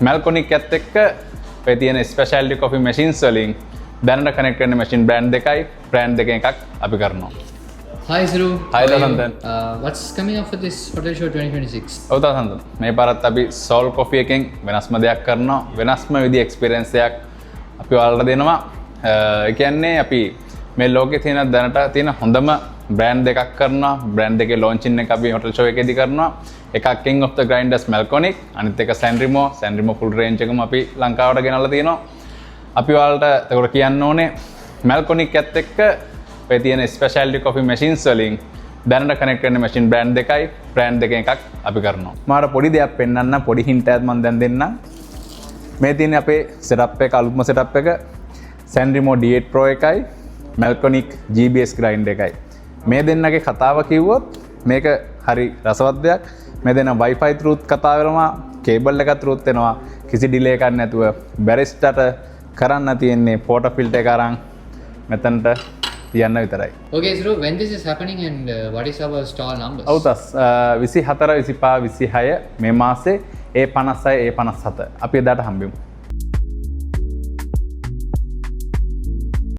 Melconic එකත් එක්ක ඔය තියෙන ස්පෙෂාලිටි කොෆි මැෂින්ස් වලින් දැනට කනෙක්ට් වෙන මැෂින් බ්‍රෑන්ඩ් දෙකයි බ්‍රෑන්ඩ් දෙකෙන් එකක් අපි කරනවා. Hi Zuru. Hi Dasantan. What's coming up for this hotel show 2026? ඔව් Dasantan. මේ පාරත් අපි Soul Coffee එකෙන් වෙනස්ම දෙයක් කරනවා. වෙනස්ම විදිහේ එක්ස්පීරියන්ස් එකක් අපි ඔයාලට දෙනවා. ඒ කියන්නේ අපි මේ ලෝකේ තියෙන දැනට තියෙන හොඳම බ්‍රෑන්ඩ් දෙකක් කරනවා. බ්‍රෑන්ඩ් දෙකේ ලොන්චින් එක අපි hotel show එකේදී කරනවා. එකක් King of the Grinders Melconic, අනිත් එක Sanremo. Sanremo full range එකම අපි ලංකාවට ගෙනල්ලා තියෙනවා. අපි ඔයාලට ඒකට කියන්න ඕනේ Melconic එකත් එක්ක ඔය තියෙන ස්පෙෂාලිටි කොෆි මැෂින්ස් වලින් දැනට කනෙක්ට් වෙන මැෂින් බ්‍රෑන්ඩ් දෙකයි බ්‍රෑන්ඩ් දෙකෙන් එකක් අපි කරනවා. මාට පොඩි දෙයක් පෙන්වන්න පොඩි හින්ට් එකක් මම දැන් දෙන්නම්. මේ තියෙන අපේ සෙටප් එක අලුත්ම සෙටප් එක Sanremo D8 Pro එකයි Melconic GBS grind එකයි. මේ දෙන්නගේ කතාව කිව්වොත් මේක හරි රසවත් දෙයක්. මේ දෙන්න Wi-Fi through කතා වෙනවා, කේබල් එකත් through වෙනවා. කිසි ඩිලේ එකක් නැතුව බැරිස්ටට කරන්න තියෙන්නේ ෆෝටෝ ෆිල්ටර් එක අරන් මෙතනට තියන්න විතරයි. Okay Zuru, when this is happening and what is our stall numbers? ඔව් තස් 24 25 26 මේ මාසේ A56 A57 අපි එදාට හම්බෙමු.